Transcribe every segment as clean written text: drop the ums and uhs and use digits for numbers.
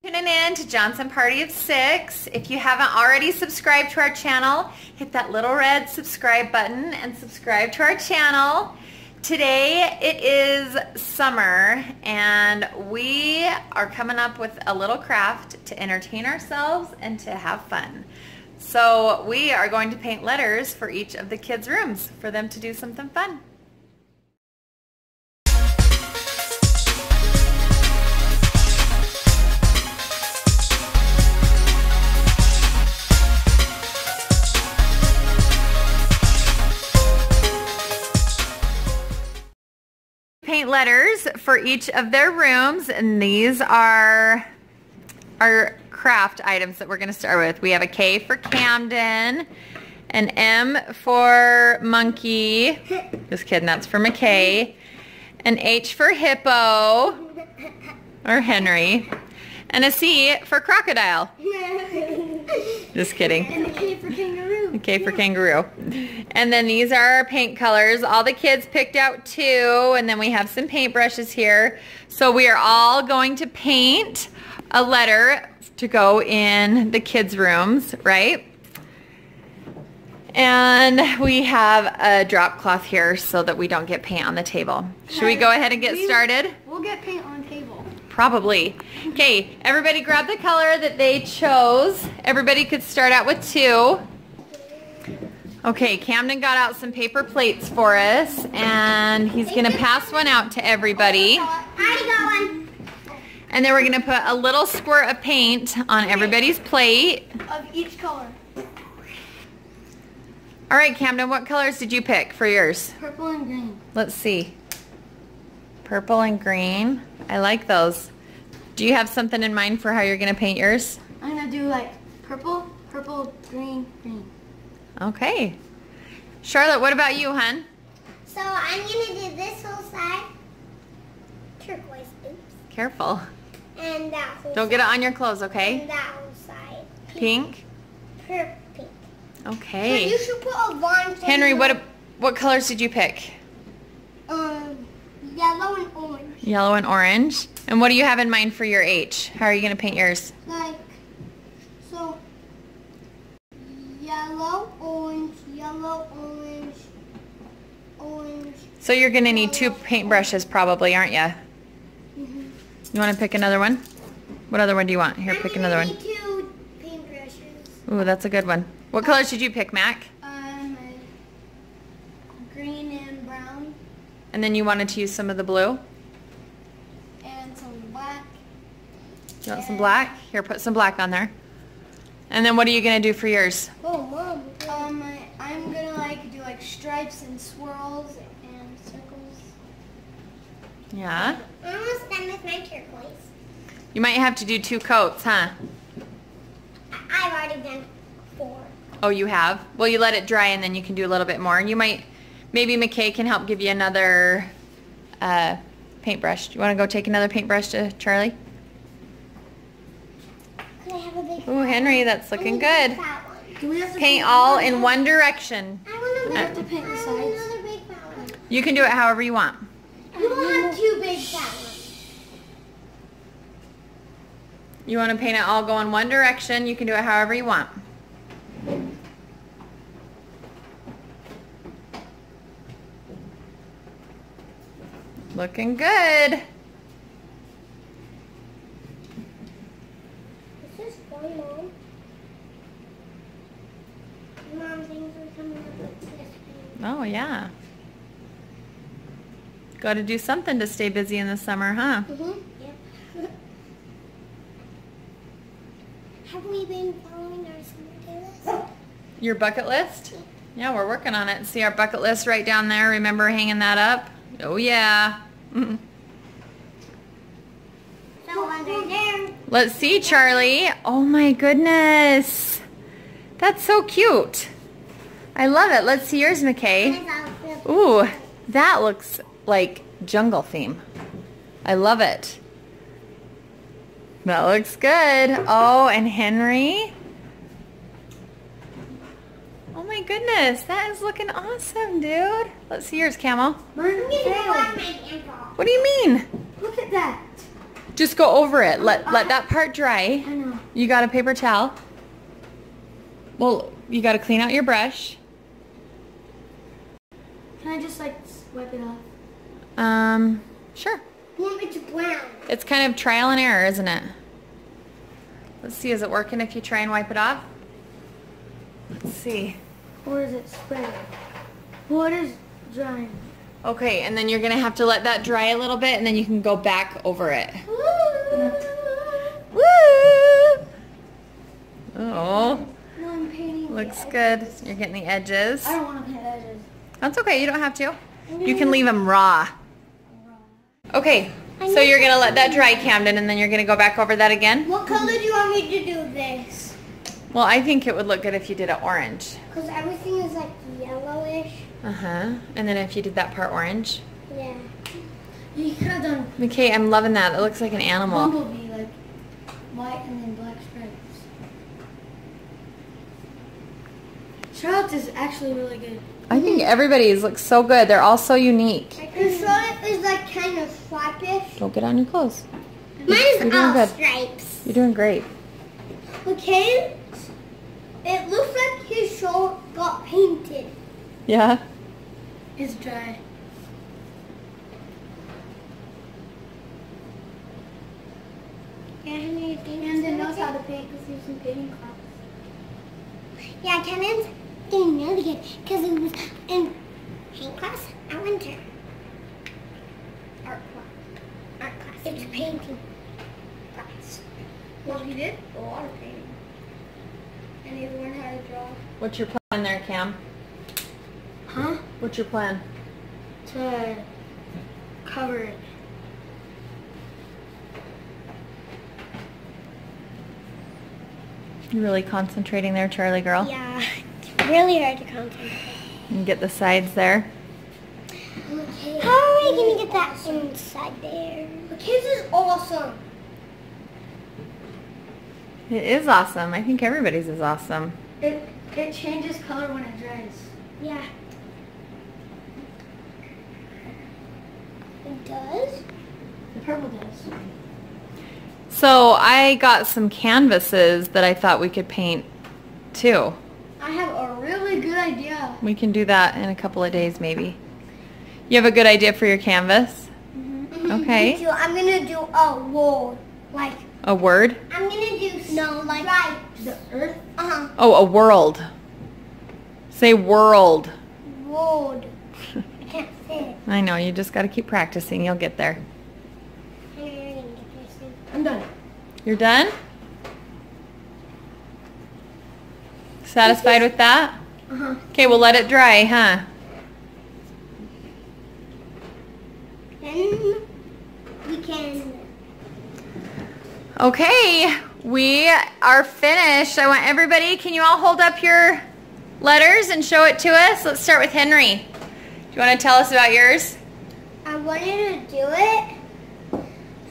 Tuning in to Johnson Party of Six. If you haven't already subscribed to our channel, hit that little red subscribe button and subscribe to our channel. Today it is summer and we are coming up with a little craft to entertain ourselves and to have fun. So we are going to paint letters for each of the kids' rooms for them to do something fun. Paint letters for each of their rooms, and these are our craft items that we're going to start with. We have a K for Camden, an M for Monkey, just kidding, that's for McKay, an H for Hippo, or Henry, and a C for Crocodile. Just kidding. And a K for Kangaroo. A K for Kangaroo. And then these are our paint colors. All the kids picked out two, and then we have some paintbrushes here. So we are all going to paint a letter to go in the kids' rooms, right? And we have a drop cloth here so that we don't get paint on the table. Should we go ahead and get started? We'll get paint on table. Probably. Okay, everybody grab the color that they chose. Everybody could start out with two. Okay, Camden got out some paper plates for us, and he's going to pass one out to everybody. I already got one. And then we're going to put a little squirt of paint on everybody's plate. Of each color. All right, Camden, what colors did you pick for yours? Purple and green. Let's see. Purple and green. I like those. Do you have something in mind for how you're going to paint yours? I'm going to do like purple, purple, green, green. Okay. Charlotte, what about you, hun? So I'm going to do this whole side. Turquoise, oops. Careful. And that whole Don't side. get it on your clothes, okay? And that whole side. Pink? Pink. Okay. So you should put a line. Henry, what colors did you pick? Yellow and orange. Yellow and orange. And what do you have in mind for your H? How are you going to paint yours? Like, so, yellow, orange, orange. So you're going to need two paintbrushes probably, aren't you? Mm-hmm. You want to pick another one? What other one do you want? Here, pick another one. Need two paintbrushes. Ooh, that's a good one. What colors did you pick, Mac? Green and brown. And then you wanted to use some of the blue? And some black. You want some black? Here, put some black on there. And then what are you going to do for yours? Oh, Mom. I'm going to do like stripes and swirls and circles. Yeah? I'm almost done with my turquoise. You might have to do two coats, huh? I've already done 4. Oh, you have? Well, you let it dry and then you can do a little bit more. You might, maybe McKay can help give you another paintbrush. Do you want to go take another paintbrush to Charlie? Could I have a big Ooh, Henry, that's looking good. Do we have to Paint all in one direction. I want We have to paint the sides. another big fat one. You can do it however you want. You will have 2 big fat ones. You want to paint it all go in one direction, you can do it however you want. Looking good. Is this fun, Mom? Mom, things are coming up with this. Oh, yeah. Got to do something to stay busy in the summer, huh? Yep. Have we been following our summer list? Your bucket list? Yeah, we're working on it. See our bucket list right down there? Remember hanging that up? Oh, yeah. So under there. Let's see, Charlie. Oh, my goodness. That's so cute. I love it. Let's see yours, McKay. Ooh, that looks like jungle theme. I love it. That looks good. Oh, and Henry. Oh my goodness, that is looking awesome, dude. Let's see yours, Camel. Mine failed. What do you mean? Look at that. Just go over it. Let that part dry. I know. You got a paper towel? Well, you got to clean out your brush. Can I just like wipe it off? Sure. You want me to brown? It's kind of trial and error, isn't it? Let's see, is it working if you try and wipe it off? Let's see. Or is it spreading? What is drying? Okay, and then you're gonna have to let that dry a little bit and then you can go back over it. Woo! Oh, No, I'm painting. looks good. You're getting the edges. I don't want to paint edges. That's okay, you don't have to. You can leave them raw. Okay, so you're gonna let that dry, Camden, and then you're gonna go back over that again? What color do you want me to do this? Well, I think it would look good if you did it orange. Because everything is like yellowish. Uh-huh. And then if you did that part orange. Yeah. You could have done McKay, I'm loving that. It looks like an animal. bumblebee, like white and then black stripes. Charlotte's is actually really good. I think everybody's looks so good. They're all so unique. The Charlotte is like kind of stripish. Don't get on your clothes. Mine is You're doing all good. stripes. You're doing great. Okay. It looks like his shirt got painted. Yeah? It's dry. Camden knows how to paint because he's in painting class. Yeah, Kevin's doing really good because it was in paint class at winter. Art class. It's painting class. Well, he did a lot of painting. And he learned how to draw. What's your plan there, Cam? Huh? What's your plan? To cover it. You really concentrating there, Charlie girl? Yeah, it's really hard to concentrate. And get the sides there. Okay. How are we going to get that inside there? Okay, this is awesome. It is awesome. I think everybody's is awesome. It changes color when it dries. Yeah. It does? The purple does. So I got some canvases that I thought we could paint too. I have a really good idea. We can do that in a couple of days maybe. You have a good idea for your canvas? Okay. So I'm going to do a wall. Like, A word? I'm going to do stripes. The earth? Uh-huh. Oh, a world. Say world. World. I can't say it. I know, you just got to keep practicing. You'll get there. I'm done. You're done? Satisfied with that? Uh-huh. Okay, we'll let it dry, huh? Then we can... Okay, we are finished. I want everybody, can you all hold up your letters and show it to us? Let's start with Henry. Do you want to tell us about yours? I wanted to do it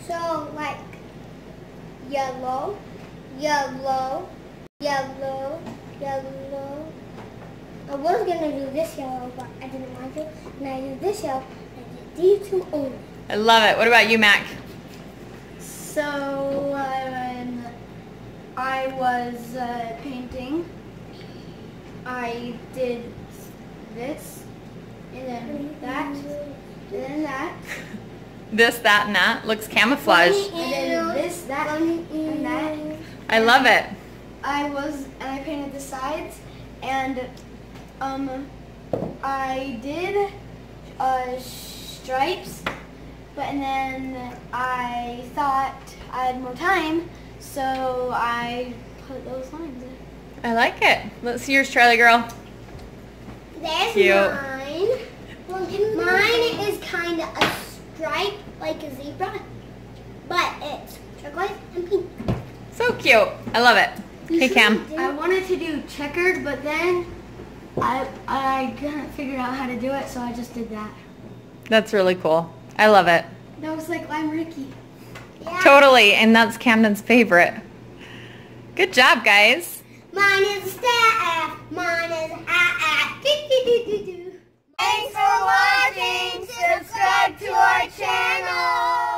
so like yellow, yellow, yellow, yellow. I was gonna do this yellow, but I didn't want to. And I did this yellow. I did these two only. I love it. What about you, Mac? So when I was painting, I did this, and then that, and then that. This, that, and that. Looks camouflage. And then this, that, and that. I love it. I painted the sides, and I did stripes, and then I thought I had more time, so I put those lines in. I like it. Let's see yours, Charlie girl. There's Cute. mine. Mine is kind of a stripe, like a zebra, but it's turquoise and pink. So cute. I love it. Hey, Cam. I wanted to do checkered, but then I couldn't figure out how to do it, so I just did that. That's really cool. I love it. That was like I'm Ricky. Yeah. Totally. And that's Camden's favorite. Good job, guys. Mine is a staff. Mine is a Thanks for watching. Subscribe to our channel.